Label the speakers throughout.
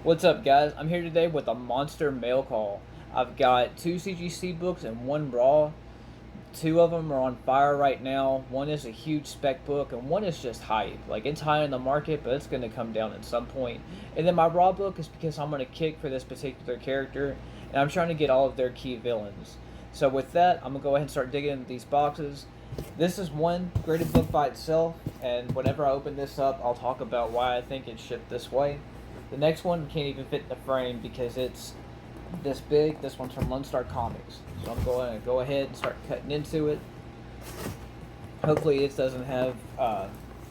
Speaker 1: What's up, guys? I'm here today with a monster mail call. I've got two CGC books and one Raw. Two of them are on fire right now. One is a huge spec book, and one is just hype. Like, it's high in the market, but it's going to come down at some point. And then my Raw book is because I'm going to kick for this particular character, and I'm trying to get all of their key villains. So with that, I'm going to go ahead and start digging into these boxes. This is one graded book by itself, and whenever I open this up, I'll talk about why I think it's shipped this way. The next one can't even fit in the frame because it's this big. This one's from Lone Star Comics. So I'm going to go ahead and start cutting into it. Hopefully it doesn't have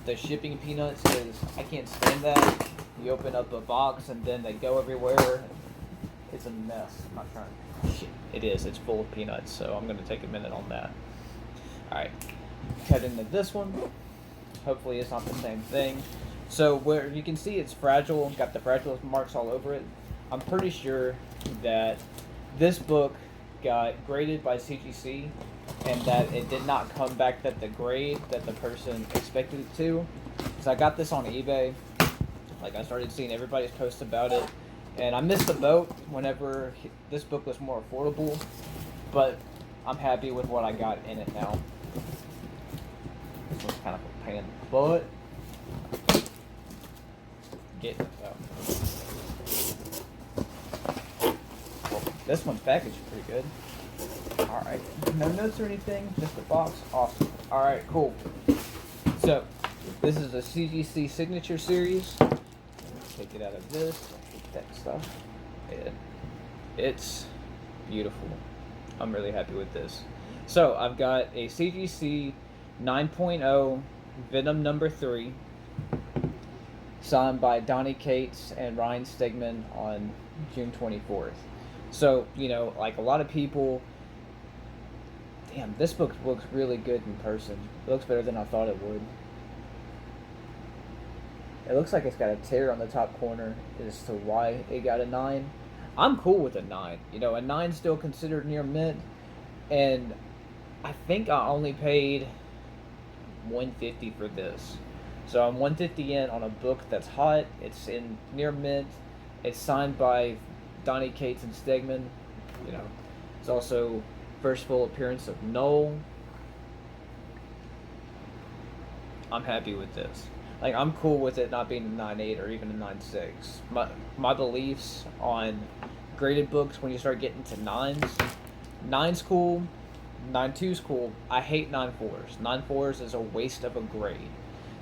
Speaker 1: the shipping peanuts, because I can't stand that. You open up a box and then they go everywhere. It's a mess. I'm not trying. Shit, it is. It's full of peanuts, so I'm going to take a minute on that. Alright, cut into this one. Hopefully it's not the same thing. So where you can see it's fragile, got the fragile marks all over it. I'm pretty sure that this book got graded by CGC and that it did not come back at the grade that the person expected it to. Because I got this on eBay. Like, I started seeing everybody's posts about it. And I missed the boat whenever this book was more affordable. But I'm happy with what I got in it now. This one's kind of a pain in the butt. Get it though. Well, this one's packaged pretty good. Alright, no notes or anything, just a box. Awesome. Alright, cool. So, this is a CGC signature series. Take it out of this. I hate that stuff. It's beautiful. I'm really happy with this. So, I've got a CGC 9.0 Venom number 3. Signed by Donny Cates and Ryan Stegman on June 24th. So, you know, like a lot of people, damn, this book looks really good in person. It looks better than I thought it would. It looks like it's got a tear on the top corner as to why it got a 9. I'm cool with a 9. You know, a 9's still considered near mint, and I think I only paid $150 for this. So I'm $150 in on a book that's hot. It's in near mint. It's signed by Donny Cates and Stegman. You know, it's also first full appearance of Noel. I'm happy with this. Like, I'm cool with it not being a 9.8 or even a 9.6. My beliefs on graded books, when you start getting to 9s, 9's cool, 9.2's cool. I hate 9.4s. 9.4s is a waste of a grade.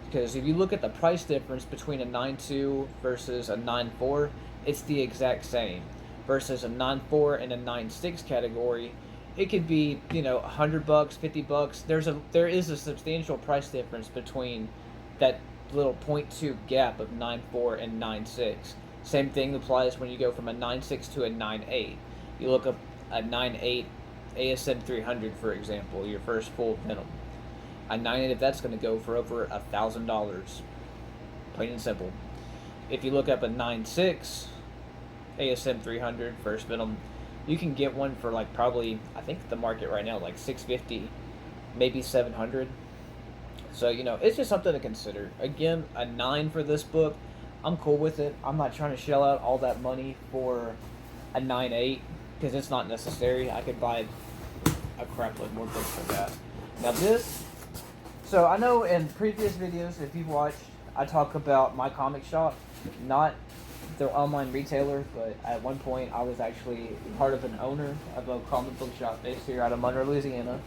Speaker 1: Because if you look at the price difference between a 9.2 versus a 9.4, it's the exact same. Versus a 9.4 and a 9.6 category, it could be, you know, $100, $50. There is a substantial price difference between that little 0.2 gap of 9.4 and 9.6. Same thing applies when you go from a 9.6 to a 9.8. You look up a 9.8 ASM 300, for example, your first full Venom. A 9.8 of that's going to go for over $1,000, plain and simple. If you look up a 9.6 ASM 300 first Venom, you can get one for like probably, I think the market right now, like $650, maybe $700. So, you know, it's just something to consider. Again, a 9 for this book, I'm cool with it. I'm not trying to shell out all that money for a 9.8 because it's not necessary. I could buy a crap load more books for that. Now this. So I know in previous videos, if you've watched, I talk about my comic shop, not the online retailer, but at one point I was actually part of an owner of a comic book shop based here out of Monroe, Louisiana.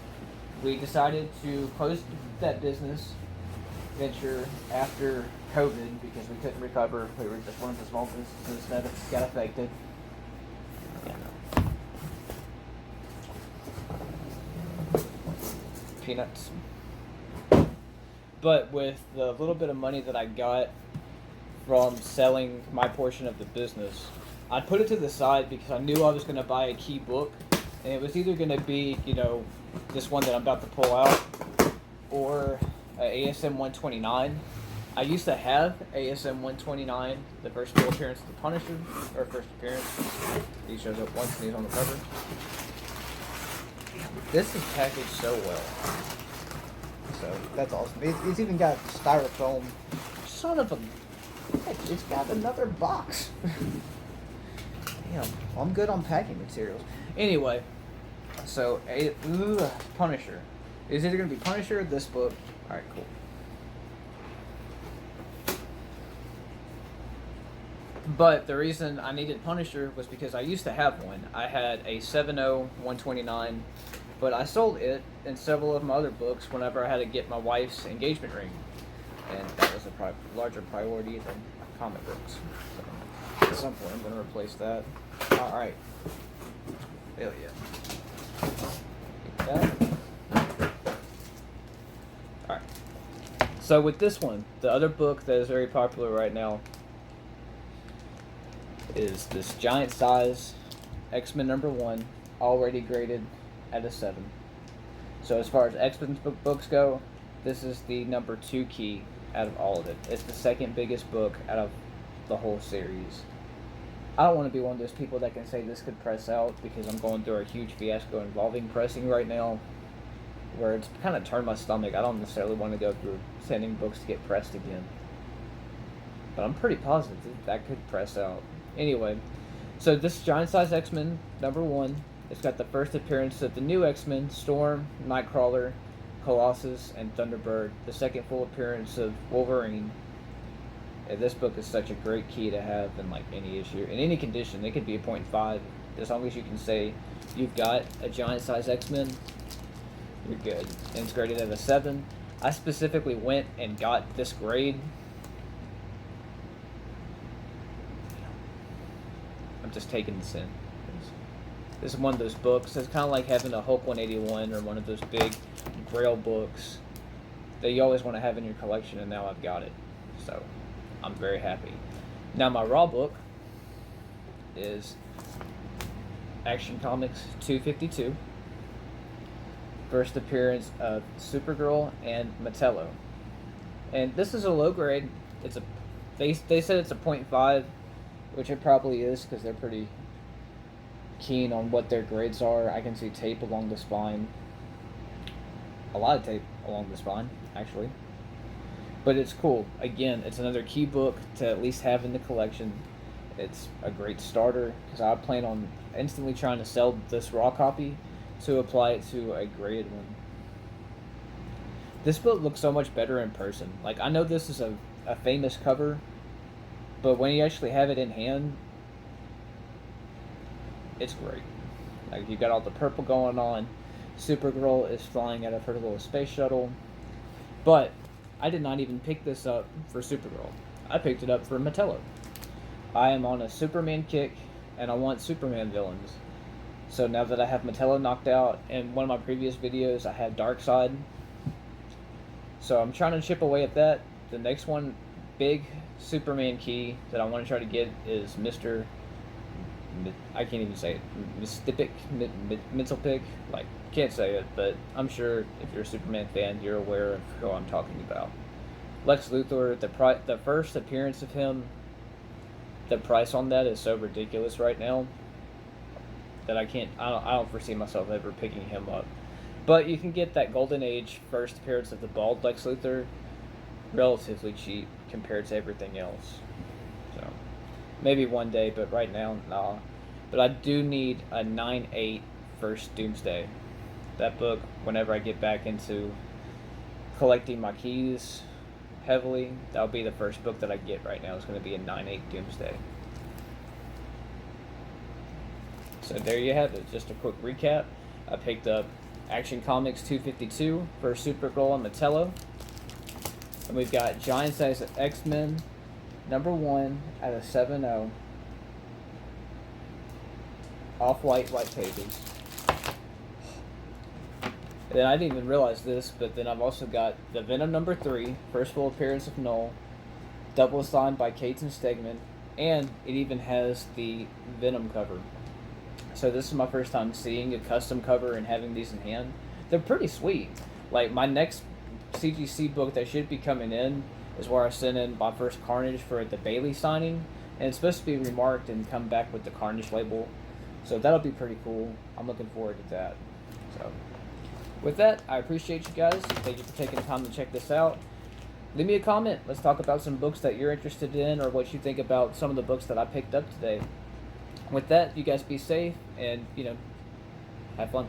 Speaker 1: We decided to close that business venture after COVID because we couldn't recover. We were just one of the small businesses that got affected. Peanuts. But with the little bit of money that I got from selling my portion of the business, I put it to the side because I knew I was going to buy a key book, and it was either going to be, you know, this one that I'm about to pull out, or ASM 129. I used to have ASM 129, the first full appearance of the Punisher, or first appearance. He shows up once and he's on the cover. This is packaged so well. So that's awesome. It's even got styrofoam. Son of a... It's got another box. Well, I'm good on packing materials. Anyway, so Punisher. Is either going to be Punisher or this book. Alright, cool. But the reason I needed Punisher was because I used to have one. I had a 7.0 129, but I sold it and several of my other books whenever I had to get my wife's engagement ring. And that was a larger priority than comic books. So at some point I'm going to replace that. Alright. Hell yeah. That. Alright. So with this one, the other book that is very popular right now is this giant size X-Men #1, already graded at a 7. So as far as X-Men books go, this is the number 2 key out of all of it. It's the second biggest book out of the whole series. I don't want to be one of those people that can say this could press out, because I'm going through a huge fiasco involving pressing right now, where it's kind of turned my stomach. I don't necessarily want to go through sending books to get pressed again. But I'm pretty positive that could press out. Anyway, so this giant size X-Men #1, it's got the first appearance of the new X-Men, Storm, Nightcrawler, Colossus, and Thunderbird, the second full appearance of Wolverine. And this book is such a great key to have in like any issue, in any condition. It could be a 0.5, as long as you can say you've got a giant size X-Men, you're good. And it's graded at a 7. I specifically went and got this grade. I'm just taking this in. This is one of those books. It's kind of like having a Hulk 181 or one of those big Grail books that you always want to have in your collection, and now I've got it. So I'm very happy. Now my raw book is Action Comics 252. First appearance of Supergirl and Metallo. And this is a low grade. It's a they said it's a 0.5, which it probably is, because they're pretty keen on what their grades are. I can see tape along the spine. A lot of tape along the spine, actually. But it's cool. Again, it's another key book to at least have in the collection. It's a great starter, because I plan on instantly trying to sell this raw copy to apply it to a graded one. This book looks so much better in person. Like, I know this is a famous cover, but when you actually have it in hand, it's great. Like, you got all the purple going on. Supergirl is flying out of her little space shuttle. But I did not even pick this up for Supergirl. I picked it up for Metallo. I am on a Superman kick, and I want Superman villains. So now that I have Metallo knocked out, in one of my previous videos I had Darkseid. So I'm trying to chip away at that. The next one, big Superman key that I want to try to get is Mr. I can't even say it. Mystipic, mental pick. Like, can't say it, but I'm sure if you're a Superman fan, you're aware of who I'm talking about. Lex Luthor, the first appearance of him, the price on that is so ridiculous right now that I don't foresee myself ever picking him up. But you can get that Golden Age first appearance of the bald Lex Luthor relatively cheap compared to everything else. So maybe one day, but right now, nah. But I do need a 9/8 first Doomsday. That book, whenever I get back into collecting my keys heavily, that'll be the first book that I get right now. It's going to be a 9/8 Doomsday. So there you have it. Just a quick recap. I picked up Action Comics 252 for Supergirl and Metallo. And we've got Giant Size X-Men #1 at a 7.0. Off-white, white pages. And then I didn't even realize this, but then I've also got the Venom #3, first full appearance of Null, double signed by Cates and Stegman, and it even has the Venom cover. So this is my first time seeing a custom cover and having these in hand. They're pretty sweet. Like, my next CGC book that should be coming in is where I sent in my first Carnage for the Bailey signing, and it's supposed to be remarked and come back with the Carnage label. So that'll be pretty cool. I'm looking forward to that. So with that, I appreciate you guys. Thank you for taking the time to check this out. Leave me a comment. Let's talk about some books that you're interested in, or what you think about some of the books that I picked up today. with that, you guys be safe and have fun.